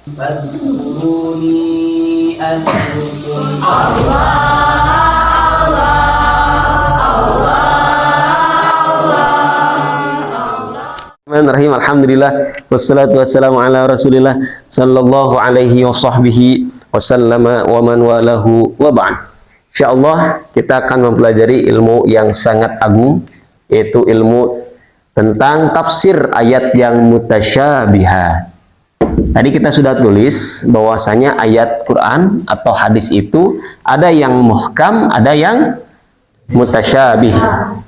فاذكروني أذكركم. Bismillahirrahmanirrahim. Alhamdulillah wassalatu wassalamu ala Rasulillah sallallahu alaihi wasahbihi wasallama wa man walahu wa ba'd. Insyaallah kita akan mempelajari ilmu yang sangat agung, yaitu ilmu tentang tafsir ayat yang mutasyabihat. Tadi kita sudah tulis bahwasanya ayat Quran atau hadis itu ada yang muhkam, ada yang mutasyabih.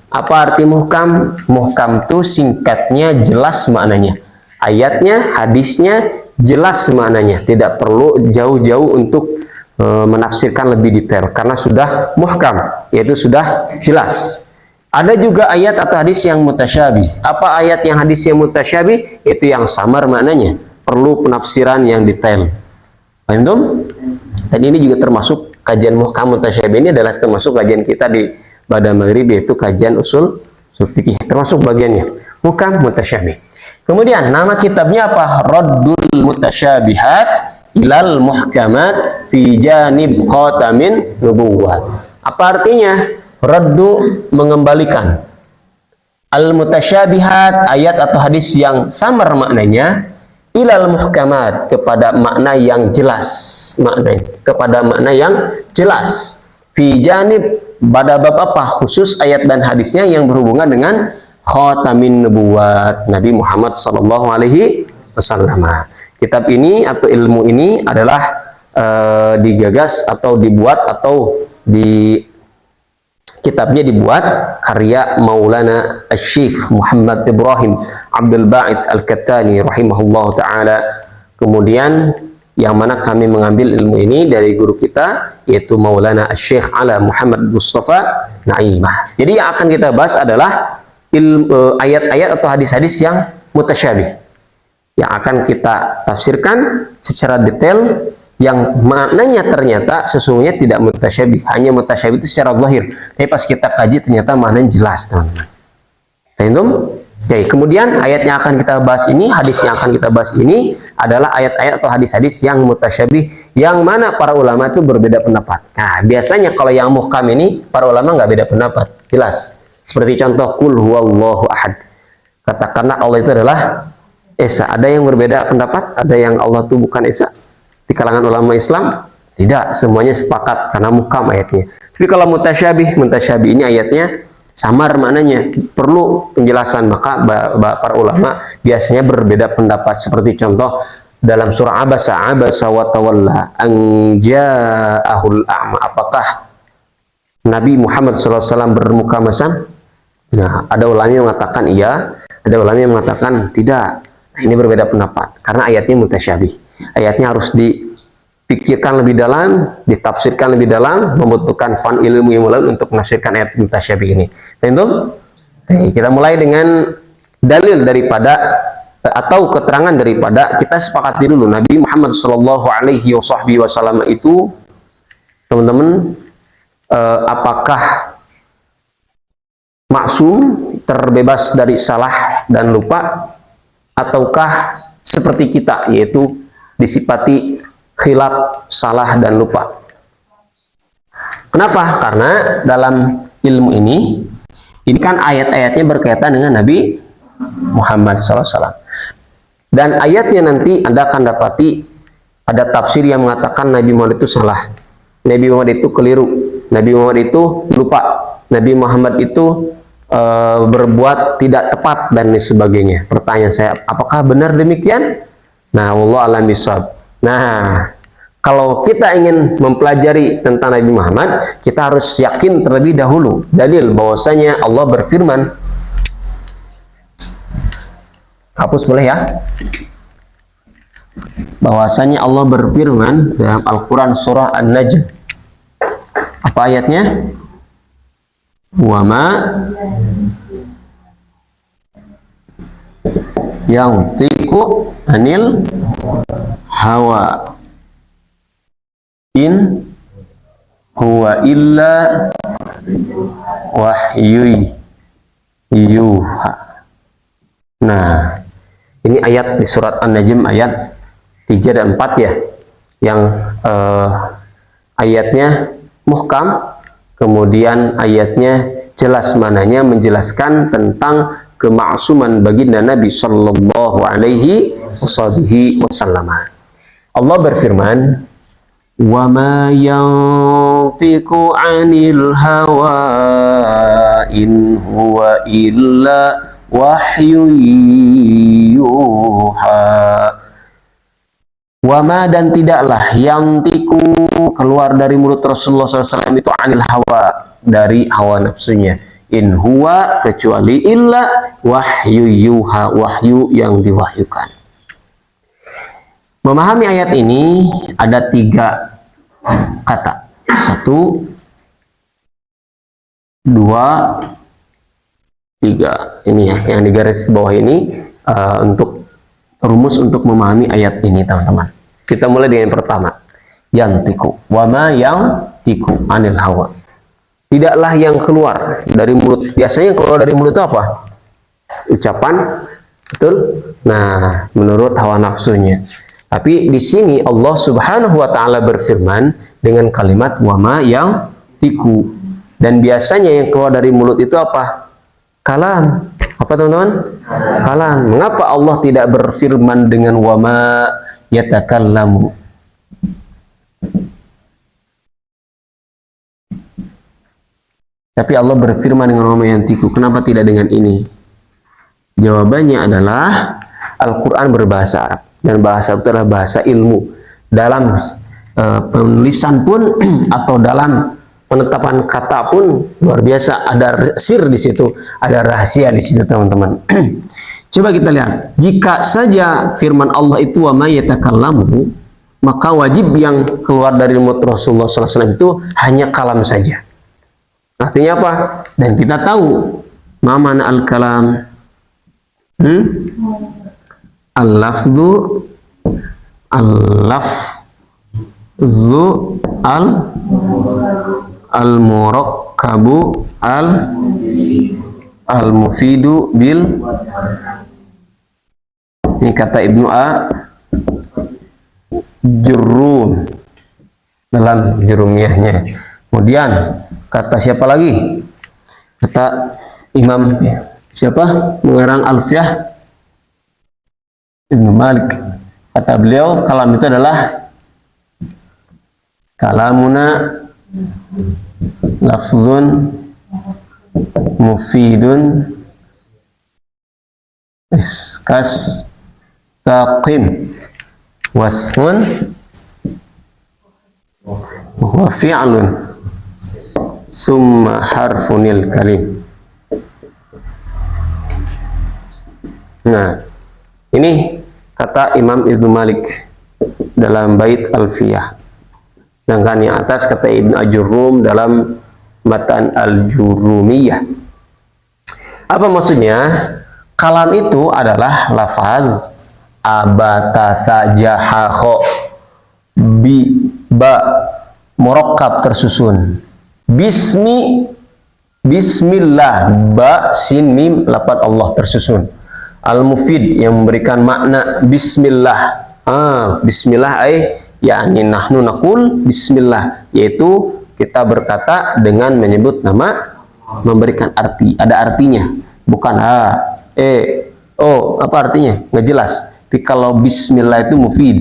Apa arti muhkam? Muhkam itu singkatnya jelas maknanya. Ayatnya, hadisnya jelas maknanya. Tidak perlu jauh-jauh untuk menafsirkan lebih detail karena sudah muhkam, yaitu sudah jelas. Ada juga ayat atau hadis yang mutasyabih. Apa ayat yang hadis yang mutasyabih? Itu yang samar maknanya, perlu penafsiran yang detail. Paham? Dan ini juga termasuk kajian muhkam mutasyabih, ini adalah termasuk kajian kita di pada maghrib, yaitu kajian usul fikih, termasuk bagiannya muhkam mutasyabih. Kemudian nama kitabnya apa? Raddul Mutasyabihat ilal Muhkamat fi Janib Khatamin Nubuwat. Apa artinya? Raddu, mengembalikan, al mutasyabihat, ayat atau hadis yang samar maknanya, ilal muhkamat, kepada makna yang jelas, maknanya kepada makna yang jelas, fi janib, pada bab apa? Khusus ayat dan hadisnya yang berhubungan dengan khatamin nubuwat Nabi Muhammad sallallahu alaihi wasallam. Kitab ini atau ilmu ini adalah digagas atau dibuat atau kitabnya dibuat karya Maulana Asy-Syaikh Muhammad Ibrahim Abdul Ba'its Al-Kattani rahimahullah ta'ala. Kemudian yang mana kami mengambil ilmu ini dari guru kita, yaitu Maulana Asy-Syaikh Ala Muhammad Mustafa Naimah. Jadi yang akan kita bahas adalah ayat-ayat atau hadis-hadis yang mutasyabih, yang akan kita tafsirkan secara detail, yang maknanya ternyata sesungguhnya tidak mutasyabih, hanya mutasyabih itu secara zahir, tapi pas kita kaji ternyata maknanya jelas, teman-teman. Oke, kemudian ayat yang akan kita bahas ini, hadis yang akan kita bahas ini adalah ayat-ayat atau hadis-hadis yang mutasyabih, yang mana para ulama itu berbeda pendapat. Nah, biasanya kalau yang muhkam ini para ulama nggak beda pendapat, jelas. Seperti contoh qul huwallahu ahad. Katakanlah Allah itu adalah Esa. Ada yang berbeda pendapat, ada yang Allah itu bukan Esa di kalangan ulama Islam? Tidak, semuanya sepakat karena muhkam ayatnya. Tapi kalau mutasyabih ini ayatnya samar maknanya, perlu penjelasan, maka para ulama biasanya berbeda pendapat. Seperti contoh dalam surah Abasa wa tawalla an ja'ahul a'ma. Apakah Nabi Muhammad SAW bermuka masam? Nah, ada ulama yang mengatakan iya, ada ulama yang mengatakan tidak. Ini berbeda pendapat karena ayatnya mutasyabih. Ayatnya harus dipikirkan lebih dalam, ditafsirkan lebih dalam, membutuhkan ilmu lain untuk menafsirkan ayat mutasyabih ini. Tentu, kita mulai dengan dalil daripada atau keterangan daripada, kita sepakati dulu Nabi Muhammad sallallahu alaihi wasallam itu, teman-teman, apakah maksum, terbebas dari salah dan lupa, ataukah seperti kita, yaitu disifati khilaf, salah dan lupa. Kenapa? Karena dalam ilmu ini kan ayat-ayatnya berkaitan dengan Nabi Muhammad SAW. Dan ayatnya nanti Anda akan dapati ada tafsir yang mengatakan Nabi Muhammad itu salah, Nabi Muhammad itu keliru, Nabi Muhammad itu lupa, Nabi Muhammad itu berbuat tidak tepat dan sebagainya. Pertanyaan saya, apakah benar demikian? Nah, wallahu a'lam bishawab. Nah, kalau kita ingin mempelajari tentang Nabi Muhammad, kita harus yakin terlebih dahulu dalil bahwasanya Allah berfirman. Hapus boleh ya? Bahwasanya Allah berfirman dalam Al-Quran surah An-Najm. Apa ayatnya? Wama yang tiku anil hawa in huwa illa wahyu yuha. Nah, ini ayat di surat An-Najm ayat 3 dan 4 ya, yang ayatnya muhkam, kemudian ayatnya jelas mananya menjelaskan tentang kemaksuman baginda Nabi Sallallahu Alaihi Wasallam. Allah berfirman, wa ma yantiqu 'anil hawa in huwa illa wahyu yuha. Wa ma, dan tidaklah, yantiqu, keluar dari mulut Rasulullah SAW itu, 'anil hawa, dari hawa nafsunya, in huwa, kecuali illa wahyu yuha, wahyu yang diwahyukan. Memahami ayat ini ada 3 kata. 1, 2, 3. Ini ya, yang di garis bawah ini untuk rumus untuk memahami ayat ini, teman-teman. Kita mulai dengan yang pertama. Yantiku. Wa ma yantiku anil hawa. Tidaklah yang keluar dari mulut. Biasanya yang keluar dari mulut itu apa? Ucapan, betul? Nah, menurut hawa nafsunya. Tapi di sini Allah Subhanahu wa taala berfirman dengan kalimat wa ma yantiku. Dan biasanya yang keluar dari mulut itu apa? Kalam. Apa, teman-teman? Kalam. Mengapa Allah tidak berfirman dengan wa ma yatakallamu? Tapi Allah berfirman dengan wa ma yantiku. Kenapa tidak dengan ini? Jawabannya adalah Al-Quran berbahasa Arab. Dan bahasa Arab adalah bahasa ilmu. Dalam penulisan pun atau dalam penetapan kata pun luar biasa, ada sir di situ, ada rahasia di situ, teman-teman. Coba kita lihat, jika saja firman Allah itu wa ma yatakallamu, maka wajib yang keluar dari mulut Rasulullah SAW itu hanya kalam saja. Artinya apa? Dan kita tahu mana al-kalam, al-lafdu, al-lafzu, al-murakkabu, al-mufidu bil. Ini kata Ibnu Jurrum dalam Jurumiyahnya. Kemudian kata siapa lagi? Kata Imam siapa? Mengarang Alfiyah, Ibnu Malik. Kata beliau, kalam itu adalah kalamuna lafzun mufidun iskas taqim wasmun wa fi'lun summa harfunil kalim. Nah, ini kata Imam Ibnu Malik dalam bait Alfiyah. Sedangkan yang atas kata Ibnu Ajurrum dalam Matan Al-Jurumiyah. Apa maksudnya? Kalam itu adalah lafaz abatata jahaho bi ba murakkab tersusun. Bismillah ba sin mim lafaz Allah tersusun. Al-mufid yang memberikan makna bismillah. Bismillah yakni nahnu naqul bismillah, yaitu kita berkata dengan menyebut nama, memberikan arti, ada artinya, bukan apa artinya? Nggak jelas. Tapi kalau bismillah itu mufid.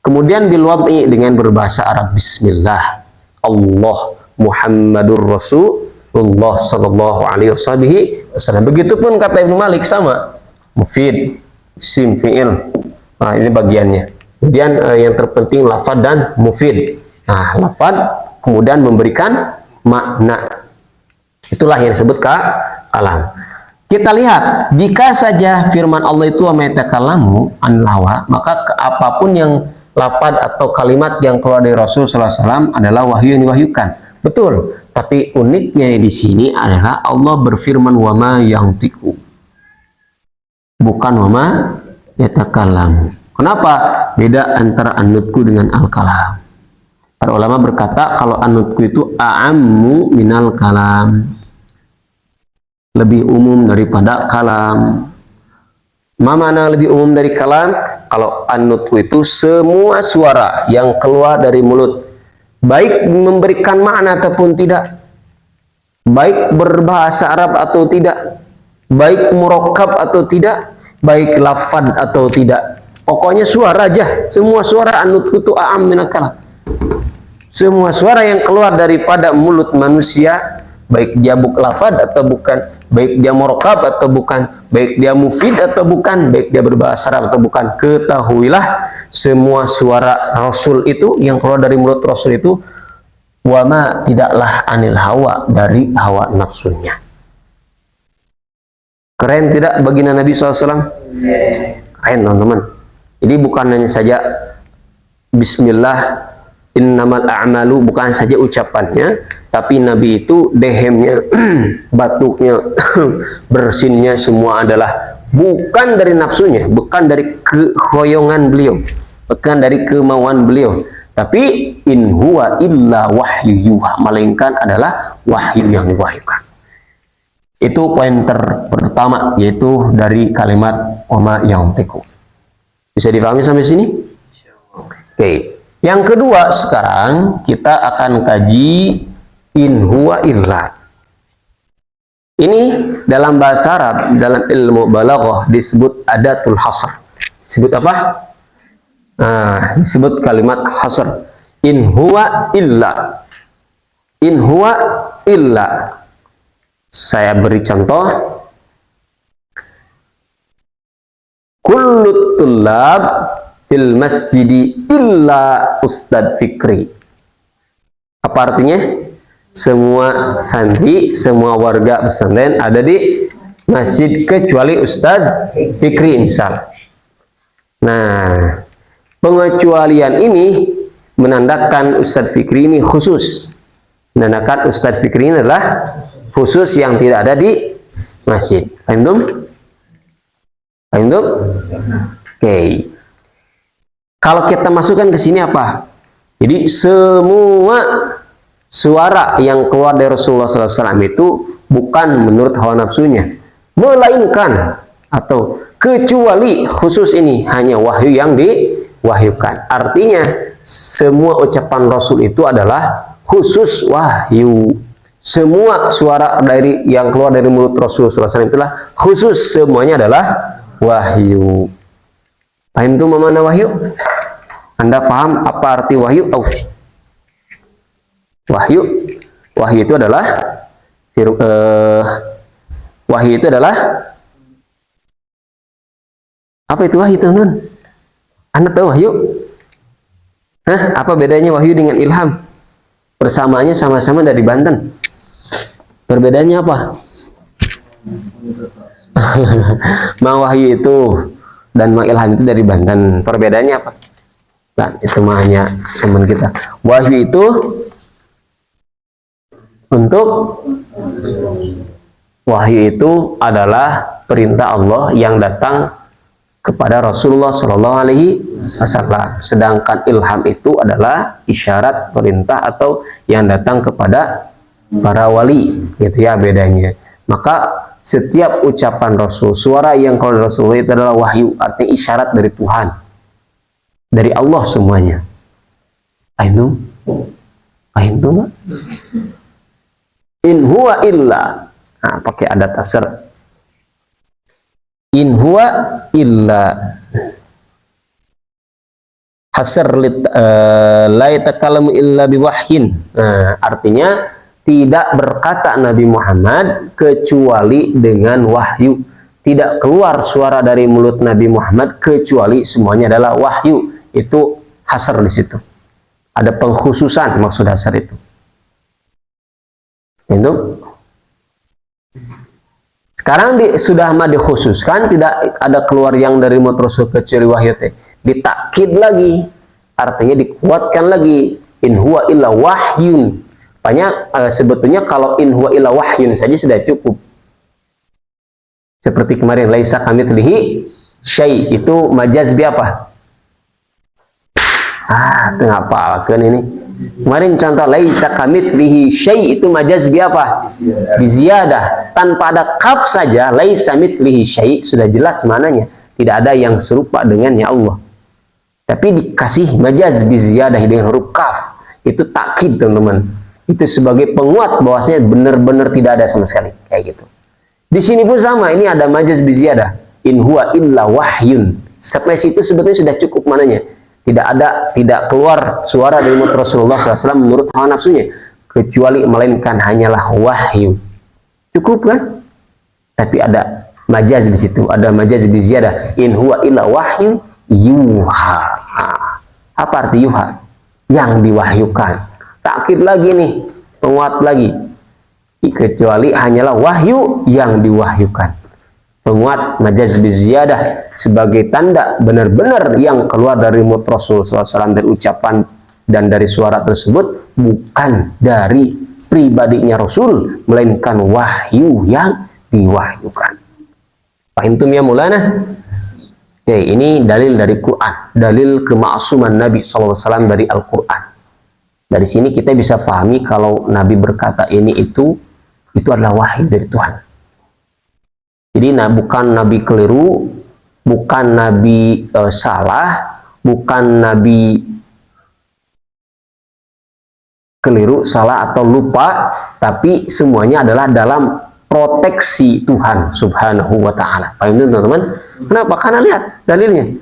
Kemudian bilwad'i dengan berbahasa Arab, bismillah Allah Muhammadur Rasulullah sallallahu alaihi wasallam. Begitupun kata Ibnu Malik sama, mufid, isim, fi'il. Nah, ini bagiannya. Kemudian yang terpenting lafad dan mufid. Nah, lafad kemudian memberikan makna. Itulah yang disebut kalam. Kita lihat, jika saja firman Allah itu wa ma yatakallamu anil hawa, maka apapun yang lafad atau kalimat yang keluar dari Rasul sallallahu alaihi wasallam adalah wahyu yang diwahyukan. Betul. Tapi uniknya di sini adalah Allah berfirman wa ma yantiqu, bukan wa ma yatakallamu. Kenapa? Beda antara an-nutqu dengan al-kalam. Para ulama berkata kalau an-nutqu itu a'ammu minal kalam, lebih umum daripada kalam. Ma mana lebih umum dari kalam? Kalau an-nutqu itu semua suara yang keluar dari mulut, baik memberikan makna ataupun tidak, baik berbahasa Arab atau tidak, baik murakkab atau tidak, baik lafad atau tidak. Pokoknya suara aja. Semua suara an-nutqu itu a'am minal kalam. Semua suara yang keluar daripada mulut manusia, baik dia lafad atau bukan, baik dia murakkab atau bukan, baik dia mufid atau bukan, baik dia berbahasa Arab atau bukan, ketahuilah semua suara Rasul itu yang keluar dari mulut Rasul itu wama tidaklah anil hawa, dari hawa nafsunya. Keren tidak baginda Nabi SAW? Keren teman-teman. Jadi bukan hanya saja Bismillah innamal a'malu, bukan saja ucapannya, tapi Nabi itu dehemnya, batuknya, bersinnya semua adalah bukan dari nafsunya, bukan dari kehoyongan beliau, bukan dari kemauan beliau, tapi in huwa illa wahyu yuha, melainkan adalah wahyu yang diwahyukan. Itu poin pertama, yaitu dari kalimat wama yantiqu. Bisa dipahami sampai sini? Oke. Yang kedua, sekarang kita akan kaji in huwa illa. Ini dalam bahasa Arab, dalam ilmu balaghah disebut adatul hasr. Disebut apa? Nah, disebut kalimat hasr. In huwa illa. In huwa illa. Saya beri contoh. Kullu tullab fil masjidi illa Ustadz Fikri. Apa artinya? Semua santri, semua warga pesantren ada di masjid kecuali Ustadz Fikri misal. Nah, pengecualian ini menandakan Ustadz Fikri ini khusus. Menandakan Ustadz Fikri ini adalah khusus yang tidak ada di masjid. Paham? Paham? Oke. Kalau kita masukkan ke sini apa? Jadi semua suara yang keluar dari Rasulullah SAW itu bukan menurut hawa nafsunya, melainkan atau kecuali khusus ini hanya wahyu yang diwahyukan. Artinya semua ucapan Rasul itu adalah khusus wahyu. Semua suara dari yang keluar dari mulut Rasulullah SAW itulah khusus, semuanya adalah wahyu. Paham itu mana wahyu? Anda paham apa arti wahyu? Wahyu, wahyu itu adalah wahyu itu adalah apa itu wahyu, teman-teman? Anda tahu wahyu? Hah? Apa bedanya wahyu dengan ilham? Persamaannya sama-sama dari Banten. Perbedaannya apa? Mang wahyu itu dan mang ilham itu dari Banten. Perbedaannya apa? Nah, itu mah hanya teman kita. Wahyu itu wahyu itu adalah perintah Allah yang datang kepada Rasulullah Shallallahu Alaihi Wasallam. Sedangkan ilham itu adalah isyarat perintah atau yang datang kepada para wali. Gitu ya bedanya. Maka setiap ucapan Rasul, suara yang keluar dari Rasulullah itu adalah wahyu, artinya isyarat dari Tuhan, dari Allah semuanya. Paham? Paham? In huwa illa. Nah, pakai adat asr. In huwa illa. Hasr la yatakallamu illa biwahyin. Nah, artinya tidak berkata Nabi Muhammad kecuali dengan wahyu. Tidak keluar suara dari mulut Nabi Muhammad kecuali semuanya adalah wahyu. Itu hasr di situ. Ada pengkhususan maksud hasr itu. Itu. Sekarang sudah dikhususkan, tidak ada keluar yang dari mulut Rasul kecuali wahyu. Ditakkid lagi, artinya dikuatkan lagi. In huwa illa wahyun. Banyak sebetulnya kalau in huwa illa wahyun saja sudah cukup. Seperti kemarin laisa kamitslihi syai, itu majaz bi apa? Ngapalkeun ini. Kemarin contoh laisa kamitslihi syai itu majaz bi apa? Bi ziyadah. Tanpa ada kaf saja laisa mitslihi syai sudah jelas mananya. tidak ada yang serupa dengannya Allah. Tapi dikasih majaz biziyadah dengan huruf kaf, itu takkid teman-teman. Itu sebagai penguat bahwasanya benar-benar tidak ada sama sekali, kayak gitu. Di sini pun sama, ini ada majaz biziyadah. In huwa illa wahyun. Sampai situ sebetulnya sudah cukup mananya. Tidak keluar suara dari mulut Rasulullah SAW menurut hawa nafsunya, kecuali melainkan hanyalah wahyu. Cukup kan? Tapi ada majaz di situ, ada majaz biziyadah. In huwa illa wahyu yuha. Apa arti yuha? Yang diwahyukan. Takkid lagi nih, penguat lagi. Kecuali hanyalah wahyu yang diwahyukan. Penguat majaz biziyadah sebagai tanda benar-benar yang keluar dari mulut Rasul SAW dari ucapan dan dari suara tersebut bukan dari pribadinya Rasul, melainkan wahyu yang diwahyukan. Fahimtum ya Maulana? Oke, ini dalil dari Quran, dalil kemaksuman Nabi SAW dari Al-Quran. Dari sini kita bisa pahami kalau Nabi berkata ini itu adalah wahyu dari Tuhan. Jadi bukan Nabi keliru, bukan Nabi salah, bukan Nabi keliru, salah atau lupa, tapi semuanya adalah dalam proteksi Tuhan Subhanahu wa Ta'ala. Paham teman-teman? Kenapa? Karena lihat dalilnya.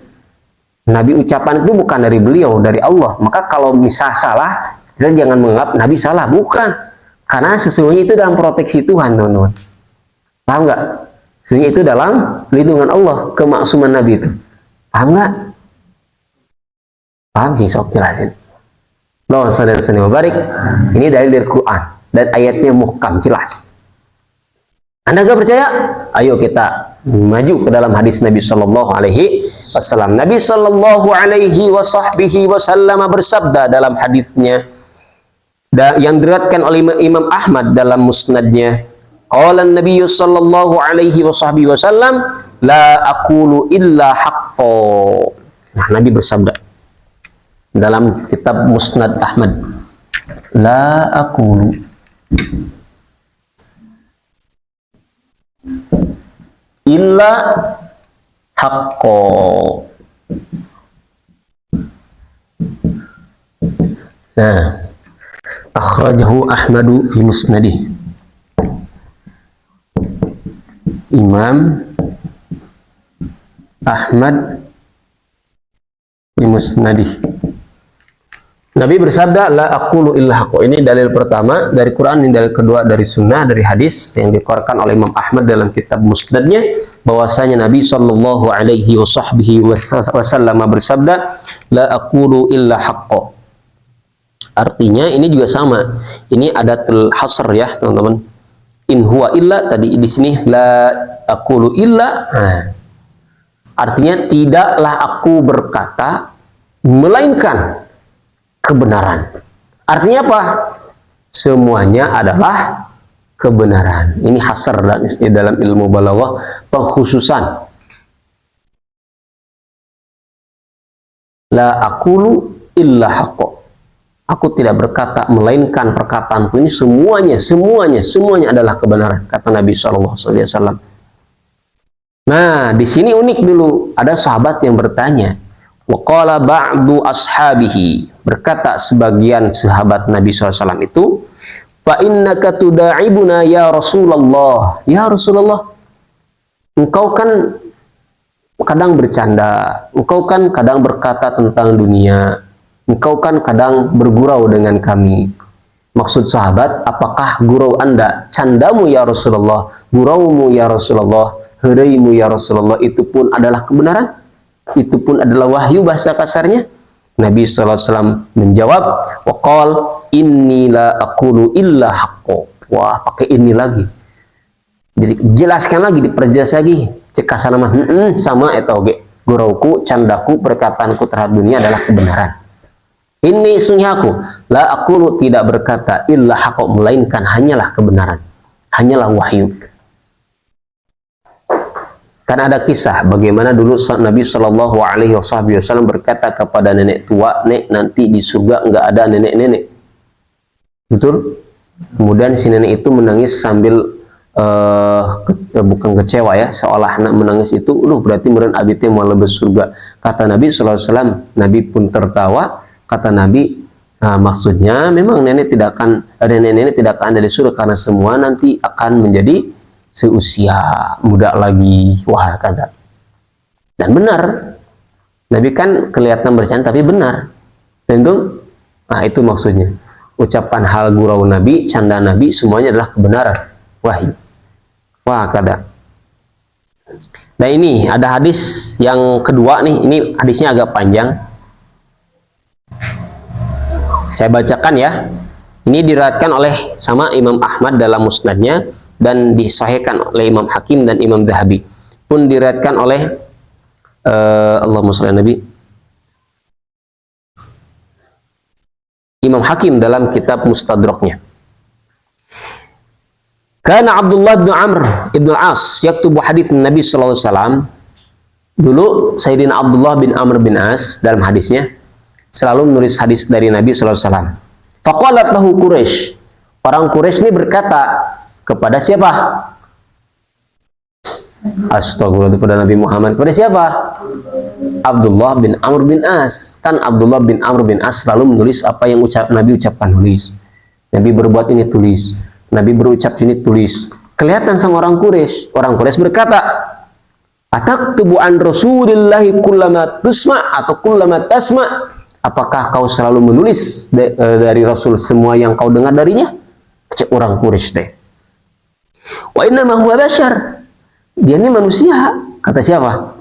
Nabi ucapan itu bukan dari beliau, dari Allah. Maka kalau misal salah, kita jangan menganggap Nabi salah. Bukan. Karena sesungguhnya itu dalam proteksi Tuhan, teman-teman. Paham nggak? Sesungguhnya itu dalam lindungan Allah, kemaksuman Nabi itu. Paham nggak? Paham sih, sok jelasin. Loh, saudara-saudara barik. Ini dari Quran. Dan ayatnya muhkam, jelas. Anda nggak percaya? Ayo kita maju ke dalam hadis Nabi Sallallahu Alaihi Wasallam. Nabi Sallallahu Alaihi Wasallam bersabda dalam hadisnya yang diriwayatkan oleh Imam Ahmad dalam musnadnya. Qala Nabi Sallallahu Alaihi Wasallam, la aqulu illa haqqo. Nah, Nabi bersabda dalam kitab Musnad Ahmad, la aqulu illa haqqo. Nah, akhrajahu Ahmadu fi musnadih. Imam Ahmad di musnadih. Nabi bersabda, la aqulu illa haqqo. Ini dalil pertama dari Quran, ini dalil kedua dari sunnah, dari hadis yang dikeluarkan oleh Imam Ahmad dalam kitab musnadnya, bahwasanya Nabi Sallallahu Alaihi Wasallam bersabda, la aqulu illa haqqo. Artinya ini juga sama. Ini adatul hasr ya, teman-teman. In huwa illa, tadi di sini la aqulu illa. Nah, artinya tidaklah aku berkata melainkan kebenaran. Artinya apa? Semuanya adalah kebenaran. Ini hasr dalam ilmu balaghah, pengkhususan. La aqulu illa haqqo. Aku tidak berkata melainkan perkataanku ini semuanya adalah kebenaran, kata Nabi SAW. Nah, di sini unik dulu, ada sahabat yang bertanya. Waqala ba'du ashabihi, berkata sebagian sahabat Nabi SAW itu, fa innaka tuda'ibuna ya Rasulullah. Ya Rasulullah, engkau kan kadang bercanda, engkau kan kadang berkata tentang dunia, engkau kan kadang bergurau dengan kami. Maksud sahabat, apakah gurau anda, candamu ya Rasulullah, guraumu ya Rasulullah, heraimu ya Rasulullah, itu pun adalah kebenaran? Itu pun adalah wahyu, bahasa kasarnya? Nabi SAW menjawab, waqal inni la aqulu illa haqqo. Wah, pakai ini lagi. Jadi jelaskan lagi, diperjelas lagi. Cekasa nama, sama etoge. Gurauku, candaku, perkataanku terhadap dunia adalah kebenaran. Ini sungguh aku, la aqulu, tidak berkata illa haqqo, melainkan hanyalah kebenaran, hanyalah wahyu. Karena ada kisah bagaimana dulu Nabi Shallallahu Alaihi Wasallam berkata kepada nenek tua, nek, nanti di surga nggak ada nenek-nenek. Betul? Kemudian si nenek itu menangis sambil bukan kecewa ya, seolah menangis itu, berarti meureun abdi teh moal lebeus surga. Kata Nabi sallallahu alaihi wasallam, Nabi pun tertawa. Kata Nabi, nah, maksudnya memang nenek tidak akan ada di surga karena semua nanti akan menjadi seusia muda lagi. Wah, kata. Dan benar. Nabi kan kelihatan bercanda tapi benar. Tentu, nah itu maksudnya. Ucapan hal gurau Nabi, canda Nabi, semuanya adalah kebenaran. Wahyu. Wah, kada. Nah ini ada hadis yang kedua nih. Ini hadisnya agak panjang. Saya bacakan ya. Ini diriwayatkan oleh sama Imam Ahmad dalam musnadnya dan disahihkan oleh Imam Hakim dan Imam Dhahabi. Pun diriwayatkan oleh Allahumma shalli ala Nabi, Imam Hakim dalam kitab Mustadraknya. Karena Abdullah bin Amr ibn As yaktubu hadits Nabi sallallahu alaihi wasallam. Dulu Sayyidina Abdullah bin Amr bin As dalam hadisnya selalu menulis hadis dari Nabi sallallahu alaihi wasallam. Faqalat lahu Quraisy. Orang Quraisy ini berkata kepada siapa? Astagfirullah, kepada Nabi Muhammad. Kepada siapa? Abdullah bin Amr bin As. Kan Abdullah bin Amr bin As selalu menulis apa yang Nabi ucapkan, tulis. Nabi berbuat ini, tulis. Nabi berucap ini, tulis. Kelihatan sama orang Quraisy. Orang Quraisy berkata, "Ataktubu an Rasulillahi kullama tusma atau kullama tasma?" Apakah kau selalu menulis dari Rasul semua yang kau dengar darinya? Cek orang Quraisy teh. Wa inna ma huwa bashar. Dia ini manusia. Kata siapa?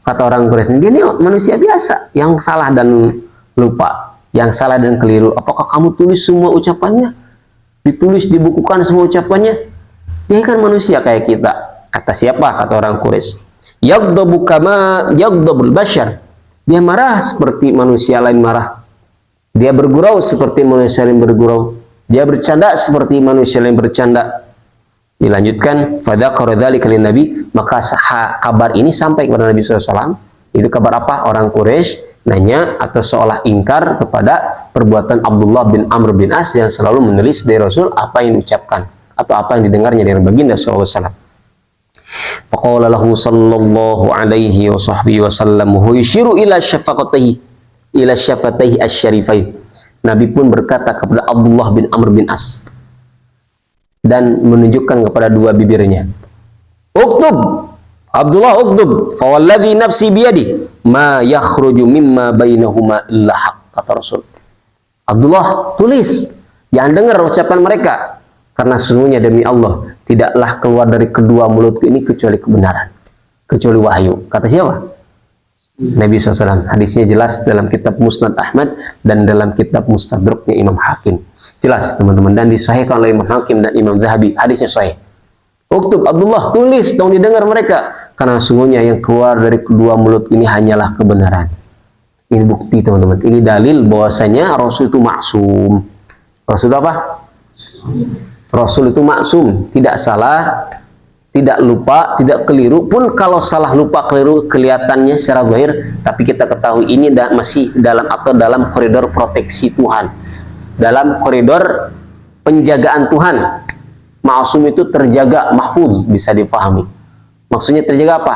Kata orang Quraisy, dia ini manusia biasa yang salah dan lupa, yang salah dan keliru. Apakah kamu tulis semua ucapannya? Ditulis, dibukukan semua ucapannya? Dia kan manusia kayak kita. Kata siapa? Kata orang Quraisy. Yaghdabu kama yaghdabul bashar. Dia marah seperti manusia lain marah. Dia bergurau seperti manusia lain bergurau. Dia bercanda seperti manusia lain bercanda. Dilanjutkan, fadzakara dzalika lin Nabi, maka kabar ini sampai kepada Nabi SAW. Itu kabar apa? Orang Quraisy nanya atau seolah ingkar kepada perbuatan Abdullah bin Amr bin As yang selalu menulis dari Rasul apa yang diucapkan atau apa yang didengarnya dari baginda sallallahu alaihi wasallam. Faqala lahu sallallahu alaihi wa sahbihi wasallam yushiru ila syafataihi asy-syarifain. Nabi pun berkata kepada Abdullah bin Amr bin As dan menunjukkan kepada dua bibirnya. Uktub Abdullah, uktub, fa walladzi nafsi biyadi ma yakhruju mimma bainahuma illa haq, kata Rasul. Abdullah, tulis, jangan dengar ucapan mereka, karena sesungguhnya demi Allah tidaklah keluar dari kedua mulutku ini kecuali kebenaran, kecuali wahyu. Kata siapa? Nabi SAW. Hadisnya jelas dalam kitab Musnad Ahmad dan dalam kitab Mustadraknya Imam Hakim. Jelas teman-teman, dan disahihkan oleh Imam Hakim dan Imam Dhahabi. Hadisnya sahih. Uktub Abdullah, tulis, dong didengar mereka, karena sungguhnya yang keluar dari kedua mulut ini hanyalah kebenaran. Ini bukti teman-teman, ini dalil bahwasanya Rasul itu maksum. Rasul itu apa? Rasul itu maksum, tidak salah, tidak lupa, tidak keliru. Pun kalau salah lupa keliru kelihatannya secara zahir, tapi kita ketahui ini masih dalam koridor proteksi Tuhan, dalam koridor penjagaan Tuhan. Maksum itu terjaga, mahfuz, bisa dipahami. Maksudnya terjaga apa?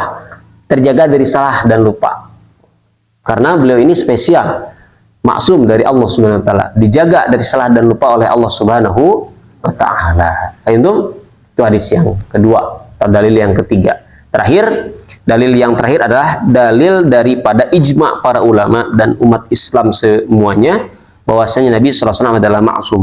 Terjaga dari salah dan lupa. Karena beliau ini spesial, maksum dari Allah Subhanahu wa taala, dijaga dari salah dan lupa oleh Allah Subhanahu wa taala. Itu hadis yang kedua, atau dalil yang ketiga. Dalil yang terakhir adalah dalil daripada ijma' para ulama dan umat Islam semuanya bahwasanya Nabi sallallahu alaihi wasallam adalah maksum.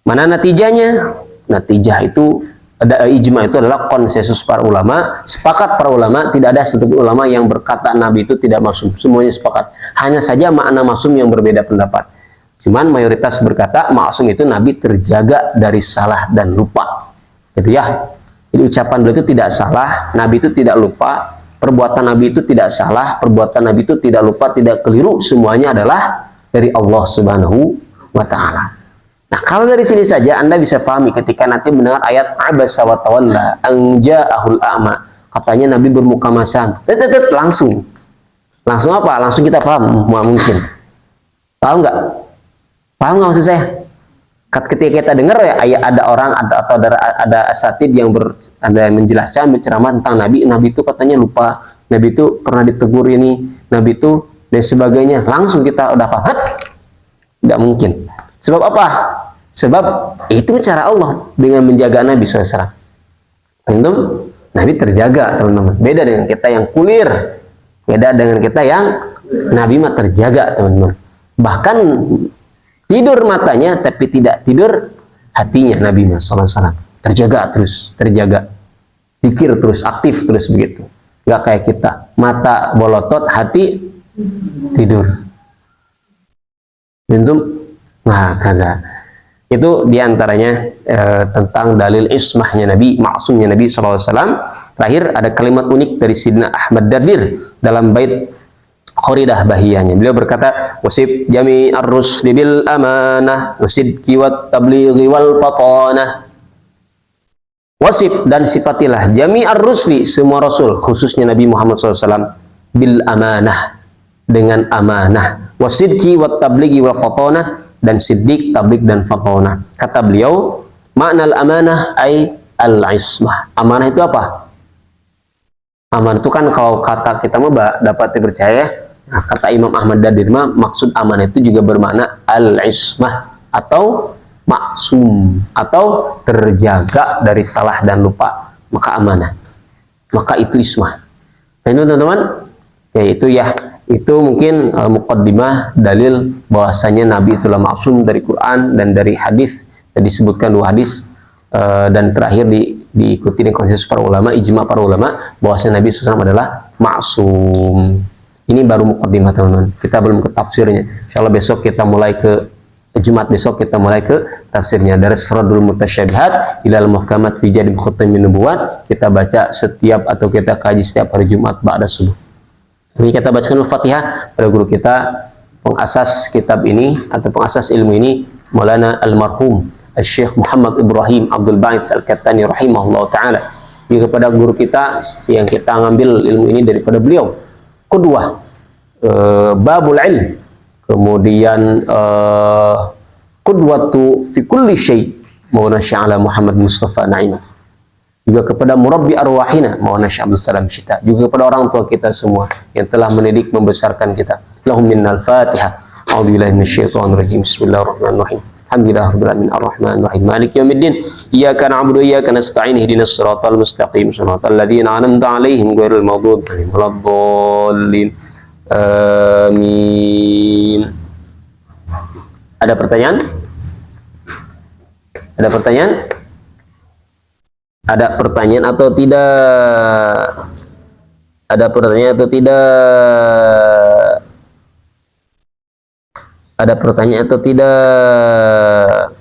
Mana natijahnya? Natijah itu ada ijma, itu adalah konsensus para ulama, sepakat para ulama, tidak ada satu ulama yang berkata Nabi itu tidak maksum. Semuanya sepakat. Hanya saja makna maksum yang berbeda pendapat. Cuman mayoritas berkata maksum itu Nabi terjaga dari salah dan lupa. Gitu ya. Jadi ucapan beliau itu tidak salah, Nabi itu tidak lupa, perbuatan Nabi itu tidak salah, perbuatan Nabi itu tidak lupa, tidak keliru, semuanya adalah dari Allah Subhanahu wa taala. Nah, kalau dari sini saja Anda bisa pahami ketika nanti mendengar ayat abasa wa tawalla an ja'ahul a'ma. Katanya Nabi bermuka masam. Langsung. Langsung apa? Langsung kita paham, mungkin. Paham nggak? Paham nggak maksud saya? Ketika kita dengar ya ada orang atau ada asatid yang ada menjelaskan berceramah tentang Nabi itu katanya lupa, Nabi itu pernah ditegur ini, Nabi itu dan sebagainya, langsung kita udah paham, tidak mungkin. Sebab apa? Sebab itu cara Allah dengan menjaga Nabi SAW. Tentu Nabi terjaga, teman-teman. Beda dengan kita yang kulir, beda dengan kita yang Nabi mah terjaga, teman-teman. Bahkan tidur matanya tapi tidak tidur hatinya. Nabi SAW terjaga terus, terjaga, pikir terus, aktif terus begitu. Nggak kayak kita, mata bolotot, hati tidur. Tentu, nah kaza. Itu diantaranya tentang dalil ismahnya Nabi, maksumnya Nabi SAW. Terakhir ada kalimat unik dari Sidna Ahmad Dardir dalam bait Khoridah Bahiyahnya. Beliau berkata, wasib jami ar-rusli bil amanah wasidki wat tablighi wal fatanah. Wasif dan sifatilah jami ar-rusli, semua rasul, khususnya Nabi Muhammad SAW, bil amanah, dengan amanah, wasidki wat tablighi wal fatanah, dan siddiq, tabligh dan fatanah. Kata beliau, makna al-amanah ay al-ismah. Amanah itu apa? Amanah itu kan kalau kata kita mah dapat dipercaya. Nah, kata Imam Ahmad Dardir mah maksud amanah itu juga bermakna al-ismah atau maksum atau terjaga dari salah dan lupa. Maka amanah. Maka itu ismah. Nah, itu teman-teman, yaitu ya itu mungkin muqaddimah dalil bahwasanya Nabi itulah maksum dari Quran dan dari hadis. Dan disebutkan 2 hadis dan terakhir diikuti dengan konsensus para ulama, ijma para ulama bahwasanya Nabi SAW adalah maksum. Ini baru muqaddimah, teman-teman. Kita belum ke tafsirnya. Insyaallah besok kita mulai ke Jumat besok kita mulai ke tafsirnya. Dari Radul Mutasyabihat ilal Muhkamat fi Jadib Khutamin Nubuwat. Kita baca setiap atau kita kaji setiap hari Jumat ba'da subuh. Ini kita bacakan Al-Fatihah pada guru kita, pengasas kitab ini atau pengasas ilmu ini, Maulana Almarhum Syekh Muhammad Ibrahim Abdul Ba'ith Al-Kattani rahimahullah ta'ala. Juga kepada guru kita yang kita ngambil ilmu ini daripada beliau. Kedua, babul ilm. Kemudian qudwatu fi kulli syai' Maulana Sya'ala Muhammad Mustafa Naimah. Juga kepada murabbi arwahina Maulana Syekh Abdul Salam Syita. Juga kepada orang tua kita semua yang telah mendidik membesarkan kita. Lahum minnal Fatihah. A'udzubillahi minasyaitonir rajim. Bismillahirrahmanirrahim. Alhamdulillahirabbil alamin arrahmanir rahim maliki yaumiddin. Iyyaka na'budu wa iyyaka nasta'in ihdinas siratal mustaqim siratal ladzina an'amta 'alaihim ghairil maghdubi 'alaihim waladdallin. Amin. Ada pertanyaan? Ada pertanyaan? Ada pertanyaan atau tidak? Ada pertanyaan atau tidak? Ada pertanyaan atau tidak?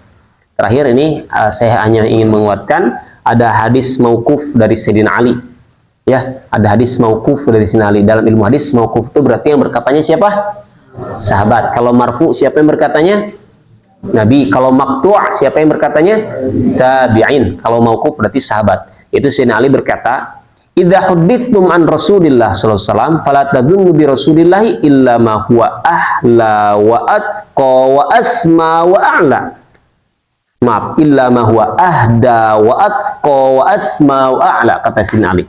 Terakhir ini saya hanya ingin menguatkan ada hadis mauquf dari Sayyidina Ali. Ya, ada hadis mauquf dari Sayyidina Ali. Dalam ilmu hadis mauquf itu berarti yang berkatanya siapa? Sahabat. Kalau marfu siapa yang berkatanya? Nabi. Kalau maqtu' siapa yang berkatanya? Tabi'in. Kalau mauquf berarti sahabat. Itu Sayyidina Ali berkata, "Idza huddithtum an Rasulillah sallallahu alaihi wasallam fala tadunnu bi Rasulillah illa ma huwa ahla wa atqa wa asma wa a'la." Maaf, illa ma huwa ahda wa atqa wa asma wa a'la, kata Sayyidina Ali.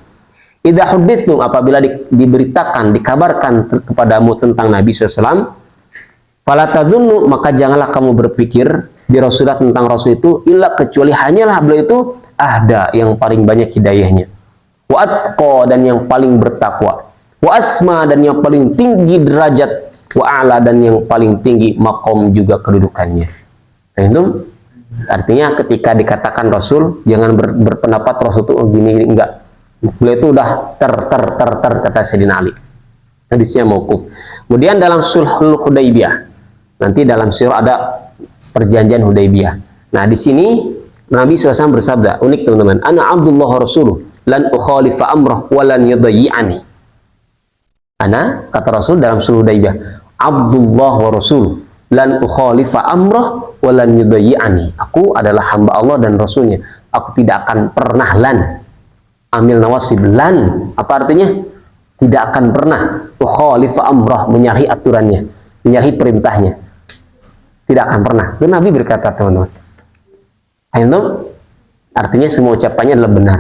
Idza huddithtum, apabila diberitakan, dikabarkan kepadamu tentang Nabi SAW, fala tadunnu, maka janganlah kamu berpikir di Rasulullah tentang Rasul itu illa, kecuali hanyalah beliau itu ahda, yang paling banyak hidayahnya, wa atqa, dan yang paling bertakwa, wa asma, dan yang paling tinggi derajat, wa a'la, dan yang paling tinggi makom juga kedudukannya. Nah, itu artinya ketika dikatakan Rasul, jangan berpendapat Rasul itu gini, enggak. Beliau itu udah kata Sayyidina Ali. Hadisnya mauquf. Kemudian dalam Sulhul Hudaybiyah, nanti dalam surah ada perjanjian Hudaybiyah. Nah, di sini Nabi SAW bersabda, unik teman-teman, ana Abdullah Rasuluh lan ukhalifa amrah wa lan yudayyi'ani. Ana, kata Rasul dalam Sulhul Hudaybiyah, Abdullah wa Rasul lan ukhalifa amrah wa lan yudayyi'ani. Aku adalah hamba Allah dan Rasulnya. Aku tidak akan pernah amil nawasib lan, apa artinya? Tidak akan pernah ukhalifa amrah, menyalahi aturannya, menyalahi perintahnya. Tidak akan pernah. Itu Nabi berkata, teman-teman. Ayo, artinya semua ucapannya adalah benar.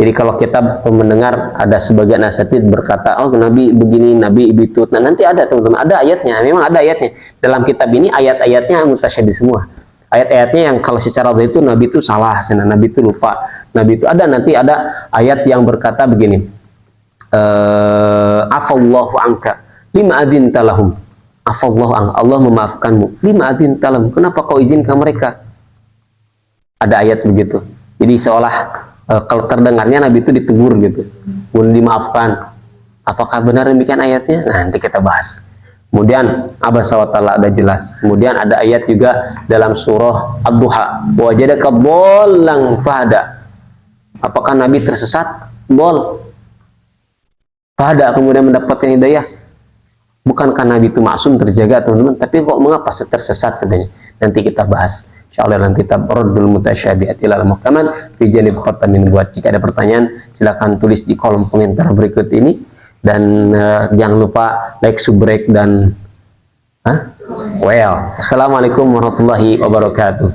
Jadi kalau kita mendengar ada sebagian asatid berkata, oh Nabi begini, Nabi begitu. Nah nanti ada teman-teman, ada ayatnya. Memang ada ayatnya. Dalam kitab ini ayat-ayatnya mutasyabih semua. Ayat-ayatnya yang kalau secara zahir itu Nabi itu salah, Nabi itu lupa. Nabi itu ada, nanti ada ayat yang berkata begini. Afallahu anka lima adinta lahum. Afallahu anka, Allah memaafkanmu. Lima adinta lahum. Kenapa kau izinkan mereka? Ada ayat begitu. Jadi seolah kalau terdengarnya Nabi itu ditegur gitu, boleh dimaafkan. Apakah benar demikian ayatnya? Nah, nanti kita bahas. Kemudian Abasa wa ta'ala ada jelas. Kemudian ada ayat juga dalam surah Ad-Duha, wajadaka dhallan fahada. Apakah Nabi tersesat? Bol fahada, kemudian mendapatkan hidayah. Bukankah Nabi itu maksum, terjaga teman-teman? Tapi kok mengapa tersesat katanya? Nanti kita bahas. Insyaallah dalam kitab Raddul Mutasyabihat ilal Muhkamat fi Janib Khatamin Buat. Jika ada pertanyaan silakan tulis di kolom komentar berikut ini, dan jangan lupa like, subrek dan Assalamualaikum warahmatullahi wabarakatuh.